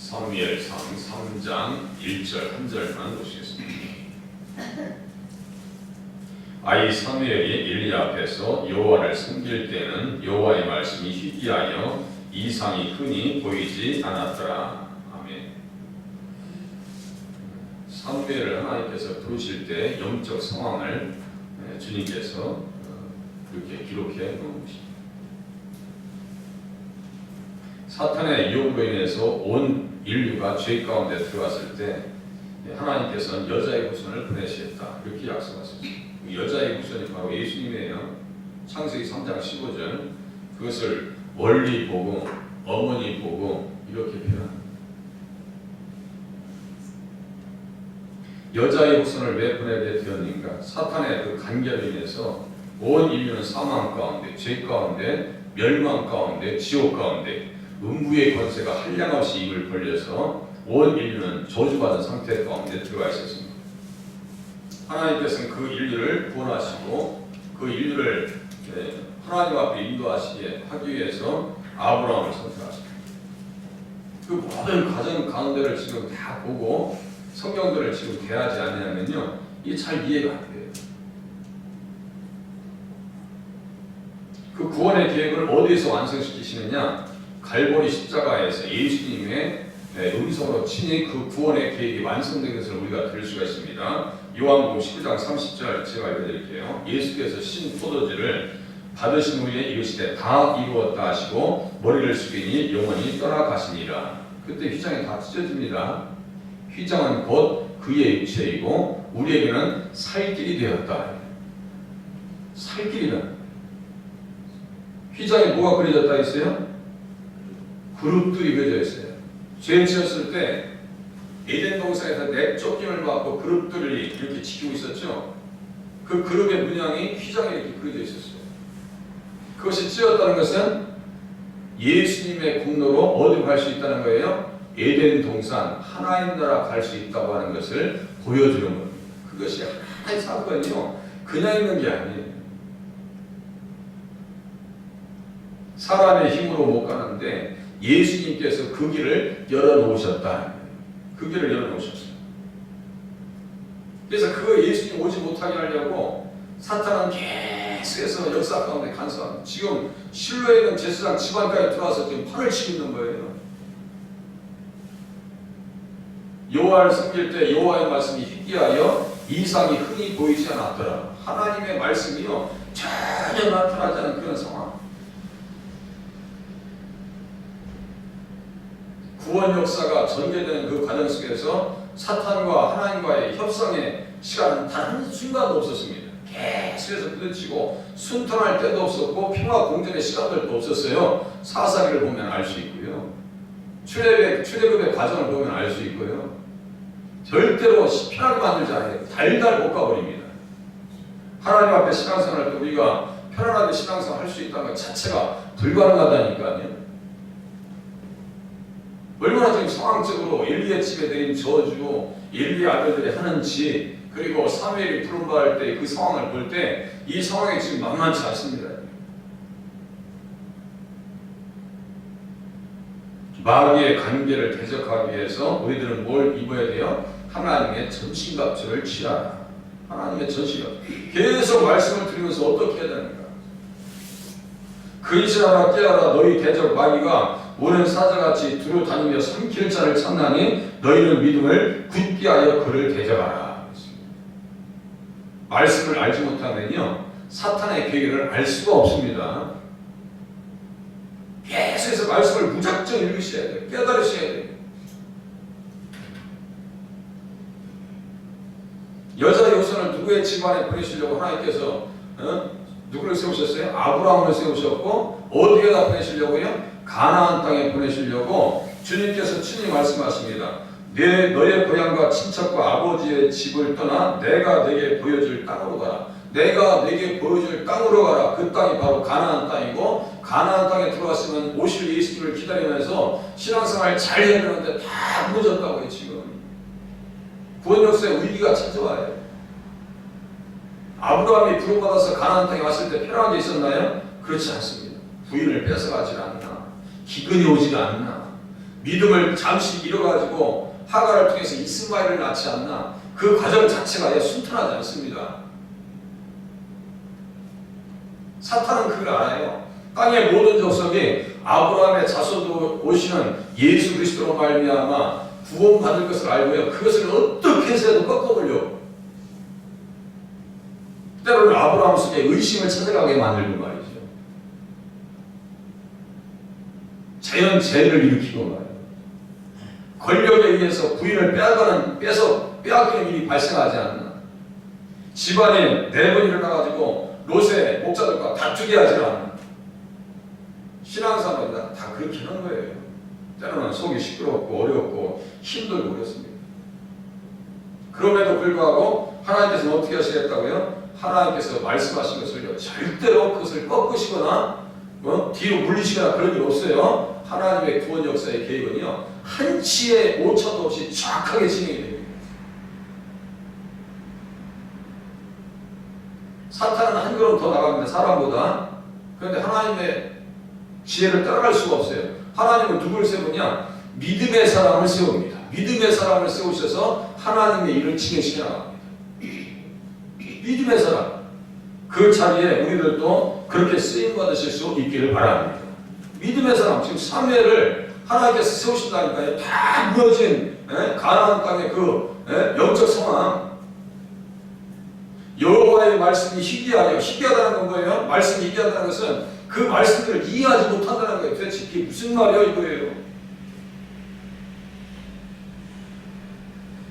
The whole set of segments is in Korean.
사무엘상 3장 1절 한 절만 보시겠습니다. 아이 사무엘이 엘리 앞에서 여호와를 섬길 때는 여호와의 말씀이 희귀하여 이상이 흔히 보이지 않았더라. 아멘. 사무엘을 하나님께서 부르실 때 영적 상황을 주님께서 이렇게 기록해 놓은 것입니다. 사탄의 유혹으로 인해서 온 인류가 죄 가운데 들어갔을 때 하나님께서는 여자의 후손을 보내시겠다 이렇게 약속하셨습니다. 여자의 후손이 바로 예수님이에요. 창세기 3장 15절 그것을 멀리 보고 어머니 보고 이렇게 표현합니다. 여자의 후손을 왜 보내게 되었는가? 사탄의 그 간결로 인해서 온 인류는 사망 가운데, 죄 가운데, 멸망 가운데, 지옥 가운데 음부의 권세가 한량없이 입을 벌려서 온 인류는 저주받은 상태 가운데 들어가 있었습니다. 하나님께서는 그 인류를 구원하시고 그 인류를 하나님 앞에 인도하시게 하기 위해서 아브라함을 선택하십니다. 그 모든 가정 가운데를 지금 다 보고 성경들을 지금 대하지 않냐면요, 이게 잘 이해가 안 돼요. 그 구원의 계획을 어디에서 완성시키시느냐? 갈보리 십자가에서 예수님의 음성으로 친히 그 구원의 계획이 완성된 것을 우리가 들을 수가 있습니다. 요한복음 19장 30절 제가 읽어드릴게요. 예수께서 신 포도주를 받으신 후에 이르시되 다 이루었다 하시고 머리를 숙이니 영원히 떠나가시니라. 그때 휘장이 다 찢어집니다. 휘장은 곧 그의 육체이고 우리에게는 살 길이 되었다. 살 길이다. 휘장에 뭐가 그려졌다 했어요? 그룹들이 그려져 있어요. 죄 지었을 때 에덴 동산에서 냅쫓김을 받고 그룹들이 이렇게 지키고 있었죠. 그 그룹의 문양이 휘장에 이렇게 그려져 있었어요. 그것이 찢었다는 것은 예수님의 공로로 어디로 갈 수 있다는 거예요? 에덴 동산 하나님 나라 갈 수 있다고 하는 것을 보여주는 겁니다. 그것이 하나의 사건이요, 그냥 있는 게 아니에요. 사람의 힘으로 못 가는데 예수님께서 그 길을 열어놓으셨다. 그 길을 열어놓으셨어요. 그래서 그 예수님 오지 못하게 하려고 사탄은 계속해서 역사 가운데 간섭합니다. 지금 실로에 있는 제사장 집안까지 들어와서 지금 판을 치고 있는 거예요. 여호와를 섬길 때 여호와의 말씀이 희귀하여 이상이 흔히 보이지 않았더라. 하나님의 말씀이요 전혀 나타나지 않은 그런 상황. 구원 역사가 전개되는 그 과정 속에서 사탄과 하나님과의 협상의 시간은 단 한순간도 없었습니다. 계속해서 부딪히고 순탄할 때도 없었고 평화 공존의 시간들도 없었어요. 사사기를 보면 알 수 있고요. 출애굽의 과정을 보면 알 수 있고요. 절대로 편하게 만들지 않아요. 달달 볶아버립니다. 하나님 앞에 신앙생활 할 때 우리가 편안하게 신앙생활 할 수 있다는 것 자체가 불가능하다니까요. 얼마나 지금 상황적으로 엘리의 집에 내린 저주, 엘리의 아들들이 하는 짓, 그리고 사무엘이 부름받을 때 그 상황을 볼 때 이 상황이 지금 만만치 않습니다. 마귀의 관계를 대적하기 위해서 우리들은 뭘 입어야 돼요? 하나님의 전신갑주를 취하라. 하나님의 전신갑주. 계속 말씀을 드리면서 어떻게 해야 되는가? 근신하라 깨어라 너희 대적 마귀가 오는 사자같이 두루 다니며 삼킬 자를 찾나니 너희는 믿음을 굳게 하여 그를 대적하라. 말씀을 알지 못하면요 사탄의 계획을 알 수가 없습니다. 계속해서 말씀을 무작정 읽으셔야 돼요. 깨달으셔야 돼요. 여자의 후손을 누구의 집안에 보내시려고 하나님께서 누구를 세우셨어요? 아브라함을 세우셨고 어디에다 보내시려고요? 가나안 땅에 보내시려고 주님께서 친히 말씀하십니다. 너의 고향과 친척과 아버지의 집을 떠나 내가 내게 보여줄 땅으로 가라. 내가 내게 보여줄 땅으로 가라. 그 땅이 바로 가나안 땅이고 가나안 땅에 들어갔으면 오실 예수님을 기다리면서 신앙생활 잘 해야 되는데 다 무너졌다고요. 지금 구원 역사에 위기가 찾아와요. 아브라함이 부름받아서 가나안 땅에 왔을 때 편하게 있었나요? 그렇지 않습니다. 부인을 뺏어가지 않나, 기근이 오지 않나, 믿음을 잠시 잃어가지고 하가를 통해서 이스마엘을 낳지 않나. 그 과정 자체가 순탄하지 않습니다. 사탄은 그걸 알아요. 땅의 모든 족속이 아브라함의 자손으로 오시는 예수 그리스도로 말미암아 구원받을 것을 알고요. 그것을 어떻게 해서도 꺾어보려고. 때로는 아브라함 속에 의심을 찾아가게 만들고 말이죠. 자연 재해를 일으키고 말이에요. 권력에 의해서 부인을 빼앗기는 일이 발생하지 않나. 집안에 내분이 일어나가지고 롯의 목자들과 다투게 하지 않나. 신앙생활은 다 그렇게 하는 거예요. 때로는 속이 시끄럽고 어렵고 힘들고 그렇습니다. 그럼에도 불구하고 하나님께서는 어떻게 하시겠다고요? 하나님께서 말씀하신 것을요, 절대로 그것을 꺾으시거나 뒤로 물리시거나 그런 일 없어요. 하나님의 구원 역사의 계획은요, 한치의 오차도 없이 정확하게 진행이 됩니다. 사탄은 한 걸음 더 나갑니다. 사람보다. 그런데 하나님의 지혜를 따라갈 수가 없어요. 하나님은 누굴 세우냐? 믿음의 사람을 세웁니다. 믿음의 사람을 세우셔서 하나님의 일을 진행시켜 나갑니다. 믿음의 사람. 그 자리에 우리들도 그렇게 쓰임받으실 수 있기를 바랍니다. 믿음의 사람. 지금 사무엘을 하나님께서 세우신다니까요. 다 무너진 가나안 땅의 그 영적 상황. 여호와의 말씀이 희귀하다는 건 거예요. 말씀이 희귀하다는 것은 그 말씀들을 이해하지 못한다는 거예요. 도대체 이게 무슨 말이에요 이거예요.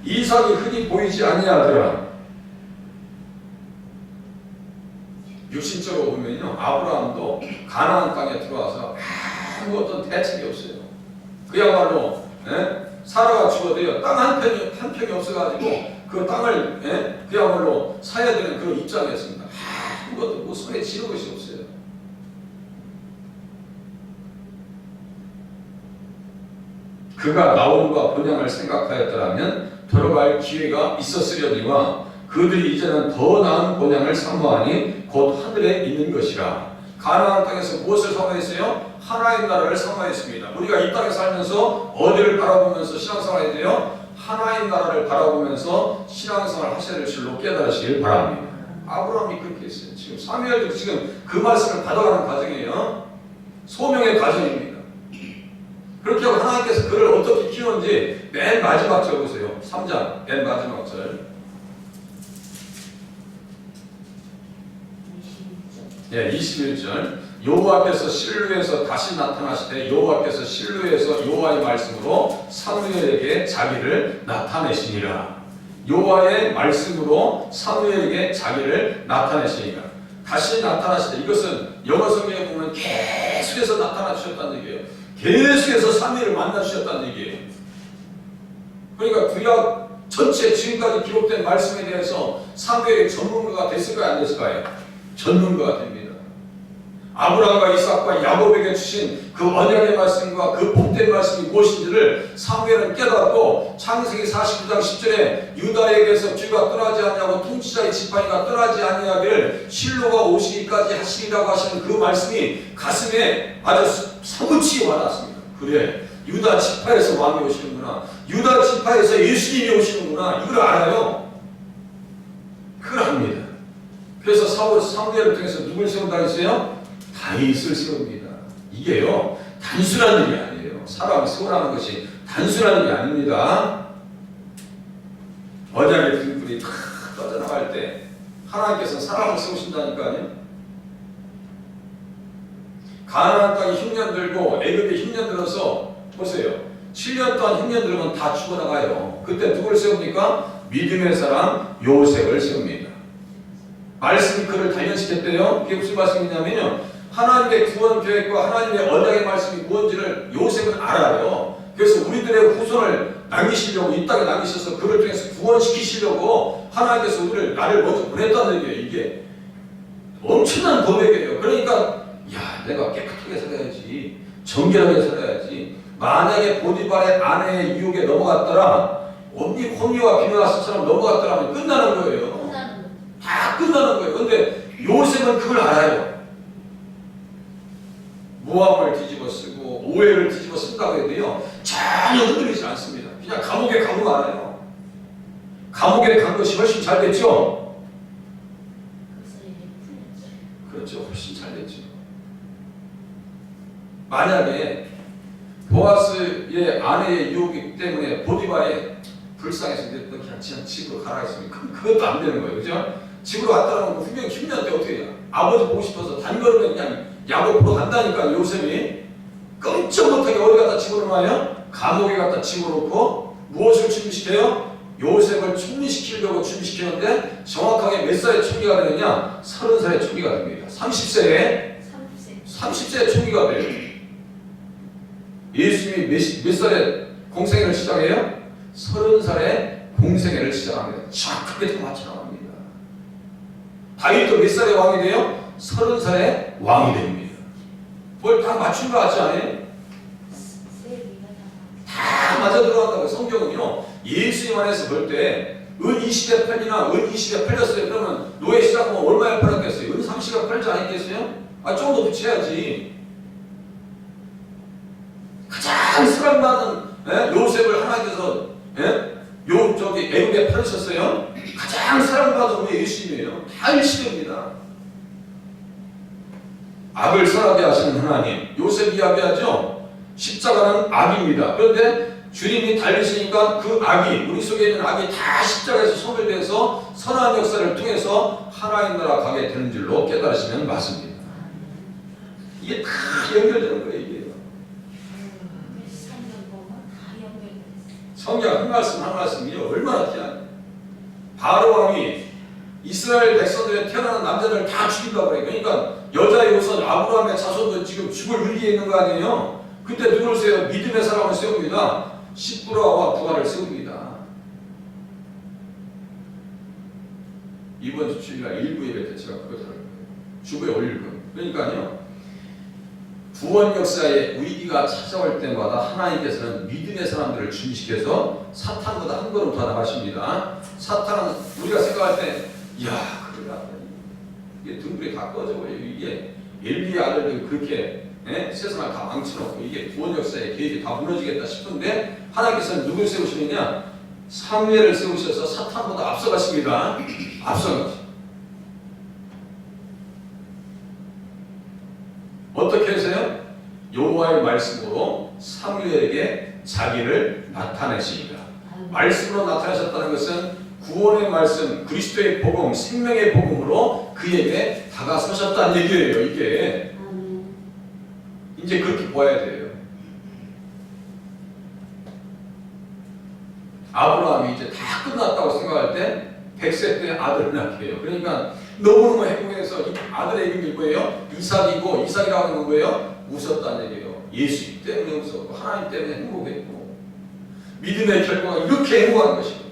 이삭이 흔히 보이지 아니하더라. 육신적으로 보면요, 아브라함도 가나안 땅에 들어와서 아무것도 대책이 없어요. 그야말로 사라가 죽어도요, 땅 한 평이 없어가지고 그 땅을 그야말로 사야 되는 그런 입장이었습니다. 아무것도 뭐 손에 쥐는 것이 없어요. 그가 나온과 본향을 생각하였더라면 들어갈 기회가 있었으려니와 그들이 이제는 더 나은 본향을 사모하니 곧 하늘에 있는 것이라. 가나안 땅에서 무엇을 사모했어요? 하나의 나라를 사모했습니다. 우리가 이 땅에 살면서 어디를 바라보면서 신앙생활 해야 돼요? 하나의 나라를 바라보면서 신앙생활 하셔야 될 줄로 깨달으시길 바랍니다. 아브라함이 그렇게 했어요. 지금 사무엘도 지금 그 말씀을 받아가는 과정이에요. 소명의 과정입니다. 그렇게 하고 하나님께서 그를 어떻게 키웠는지 맨 마지막 절 보세요. 3장 맨 마지막 절. 21절. 여호와께서 실루에서 다시 나타나시되 여호와께서 실루에서 여호와의 말씀으로 사무엘에게 자기를 나타내시니라. 여호와의 말씀으로 사무엘에게 자기를 나타내시니라. 다시 나타나시되, 이것은 영어 성경에 보면 계속해서 나타나 주셨다는 얘기예요. 계속해서 사무엘을 만나 주셨다는 얘기예요. 그러니까 구약 전체 지금까지 기록된 말씀에 대해서 사무엘이 전문가가 됐을까요, 안 됐을까요? 전문가가 됩니다. 아브라함과 이삭과 야곱에게 주신 그 언약의 말씀과 그 복된 말씀이 무엇인지를 사무엘은 깨닫고 창세기 49장 10절에 유다에게서 귀가 떠나지 아니하고 통치자의 지팡이가 떠나지 아니하기를 실로가 오시기까지 하시리라고 하시는 그 말씀이 가슴에 아주 사무치게 와닿습니다. 그래, 유다 지파에서 왕이 오시는구나, 유다 지파에서 예수님이 오시는구나, 이걸 알아요. 그걸 합니다. 그래서 사무엘을 통해서 누굴 세운다 했어요? 다윗을 세웁니다. 이게요, 단순한 일이 아니에요. 사람을 세우라는 것이 단순한 일이 아닙니다. 언약의 등불이 탁 떠져나갈 때 하나님께서 사람을 세우신다니까요. 가나안 땅에 흉년 들고 애굽에 흉년 들어서 보세요. 7년 동안 흉년 들으면 다 죽어나가요. 그때 누굴 세웁니까? 믿음의 사람 요셉을 세웁니다. 말씀이 그를 단련시켰대요. 그게 무슨 말씀이냐면요, 하나님의 구원 계획과 하나님의 언약의 말씀이 무엇인지를 요셉은 알아요. 그래서 우리들의 후손을 남기시려고, 이 땅에 남기셔서 그를 통해서 구원시키시려고 하나님께서 나를 먼저 보냈다는 얘기예요. 이게 엄청난 고백이에요. 그러니까 야, 내가 깨끗하게 살아야지, 정결하게 살아야지. 만약에 보디발의 아내의 유혹에 넘어갔더라, 홈리와 비누아스처럼 넘어갔더라면 끝나는 거예요. 다 끝나는 거예요. 근데 요셉은 그걸 알아요. 모함을 뒤집어 쓰고 오해를 뒤집어 쓴다고 해도요 전혀 흔들리지 않습니다. 그냥 감옥에 가고 말아요. 감옥에 간 것이 훨씬 잘 됐죠? 그렇죠. 훨씬 잘 됐죠. 만약에 보아스의 아내의 유혹 때문에 보디바에 불쌍해서 너 그냥 집으로 가라 했으면 그것도 안 되는 거예요. 그죠? 집으로 왔다 오면 분명히 기분한테 어떻게 해요? 아버지 보고 싶어서 단걸음에 그냥 야곱 보러 간다니까. 요셉이 끔찍 못하게 어디 갖다 집어넣어요? 감옥에 갖다 집어넣고 무엇을 준비시켜요? 요셉을 총리시키려고 준비시키는데 정확하게 몇 살에 총리가 되느냐? 30살에 총리가 됩니다. 30세에 총리가 돼요. 예수님이 몇 살에 공생애를 시작해요? 30살에 공생애를 시작합니다. 정확하게 다 맞춰 나갑니다. 다윗도 몇 살에 왕이 돼요? 30살에 왕이 됩니다. 뭘 다 맞춘 거 같지 않아요? 다 맞아 들어간다고. 성경은요 예수님 안에서 볼 때 은 20에 팔리나 은 20에 팔렸어요. 그러면 노예 시작 뭐 얼마에 팔았겠어요? 은 30에 팔지 않았겠어요? 좀 더 붙여야지. 가장 사랑받는 요셉을 하나님께서 애굽에 팔으셨어요. 가장 사랑받은 우리 예수님이에요. 다 일시됩니다. 악을 선하게 하시는 하나님, 요셉이 이야기하죠. 십자가는 악입니다. 그런데 주님이 달리시니까 그 악이, 우리 속에 있는 악이 다 십자가에서 소멸돼서 선한 역사를 통해서 하나님 나라 가게 되는 줄로 깨달으시면 맞습니다. 이게 다 연결되는 거예요. 이게. 성경 한 말씀 한 말씀이 얼마나 귀한. 바로 왕이 이스라엘 백성들의 태어나는 남자들 다 죽인다고 그래요. 그러니까 여자의 우선 아브라함의 자손도 지금 죽을 위기에 있는 거 아니에요. 그때 누구를 세워요? 믿음의 사람을 세웁니다. 십부라와 부하를 세웁니다. 이번 주 주일날 일부 예배 때 제가 그거 다룰 거예요. 주부에 올릴 거예요. 그러니까요. 구원 역사의 위기가 찾아올 때마다 하나님께서는 믿음의 사람들을 준비시켜서 사탄보다 한 걸음 더 나가십니다. 사탄은 우리가 생각할 때 이야 그래 이게 등불이 다 꺼져버려요. 이게 엘리의 아들들 그렇게 세상을 다 망쳐놓고 이게 구원 역사의 계획이 다 무너지겠다 싶은데 하나님께서는 누굴 세우시느냐? 사무엘을 세우셔서 사탄보다 앞서가십니다. 앞서가십니다. 어떻게 해서요? 여호와의 말씀으로 사무엘에게 자기를 나타내십니다. 말씀으로 나타내셨다는 것은 구원의 말씀, 그리스도의 복음, 생명의 복음으로 그에게 다가서셨다는 얘기예요. 이게 이제 그렇게 보아야 돼요. 아브라함이 이제 다 끝났다고 생각할 때 100세 때 아들을 낳게 해요. 그러니까 너무너무 행복해서 아들의 이름이 뭐예요? 이삭이고, 이삭이라고 하는 건 뭐예요? 웃었다는 얘기예요. 예수 때문에 웃었고 하나님 때문에 행복했고 믿음의 결과가 이렇게 행복한 것입니다.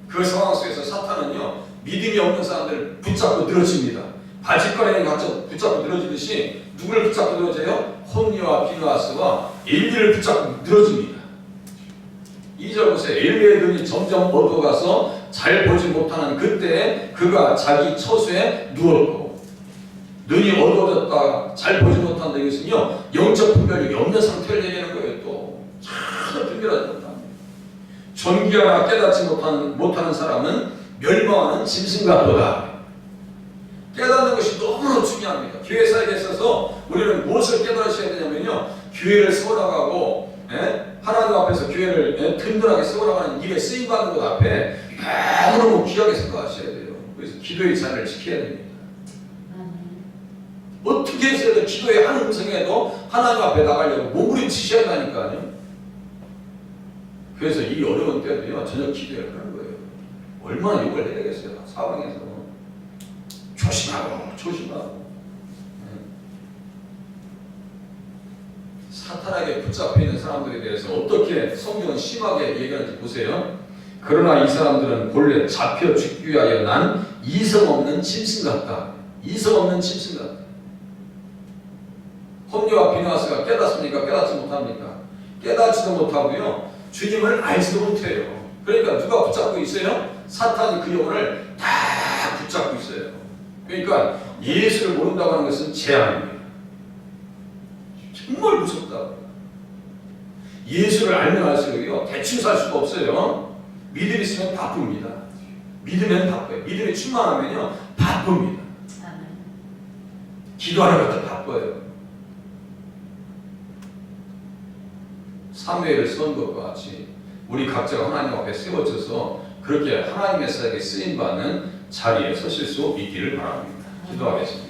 그 상황 속에서 사탄은요 믿음이 없는 사람들을 붙잡고 늘어집니다. 바짓가랑이 붙잡고 늘어지듯이 누구를 붙잡고 늘어져요? 홈리와 비누아스와 엘리를 붙잡고 늘어집니다. 2절 보세요. 엘리의 눈이 점점 어두워가서 잘 보지 못하는 그때 그가 자기 처소에 누웠고, 눈이 어두워졌다 잘 보지 못한다는 것은요 영적 분별력이 없는 상태를 얘기하는 거예요. 또 전혀 분별하지 못합니다. 존귀하나 깨닫지 못하는 사람은 멸망하는 짐승 같도다. 깨닫는 것이 너무나 중요합니다. 교회 사역에 있어서 우리는 무엇을 깨달으셔야 되냐면요 교회를 세워나가고 하나님 앞에서 교회를 든든하게 세워나가는 일에 쓰임받는 것 앞에 너무너무 귀하게 생각하셔야 돼요. 그래서 기도의 자리를 지켜야 됩니다. 어떻게 해서든 기도의 한 음성에도 하나님 앞에 나가려고 몸부림치셔야 하니까요. 그래서 이 어려운 때도요 저녁 기도를 하는 거예요. 얼마나 욕을 해야 되겠어요. 사방에서 조심하고 사탄에게 붙잡혀 있는 사람들에 대해서 어떻게 성경은 심하게 얘기하는지 보세요. 그러나 이 사람들은 본래 잡혀 죽기 위하여 난 이성 없는 짐승 같다. 이성 없는 짐승 같다. 홈리와 비누아스가 깨닫습니까? 깨닫지 못합니까? 깨닫지도 못하고요 주님을 알지도 못해요. 그러니까 누가 붙잡고 있어요? 사탄이 그 영혼을 다 붙잡고 있어요. 그러니까 예수를 모른다고 하는 것은 재앙입니다. 정말 무섭다. 예수를 알면 알수록요 대충 살 수가 없어요. 믿음 있으면 바쁩니다. 믿으면 바빠요. 믿음에 충만하면요 바쁩니다. 기도하는 것도 바빠요. 사무엘을 쏜 것과 같이 우리 각자가 하나님 앞에 세워져서 그렇게 하나님의 사역에 쓰임받는 자리에 서실 수 있기를 바랍니다. 기도하겠습니다.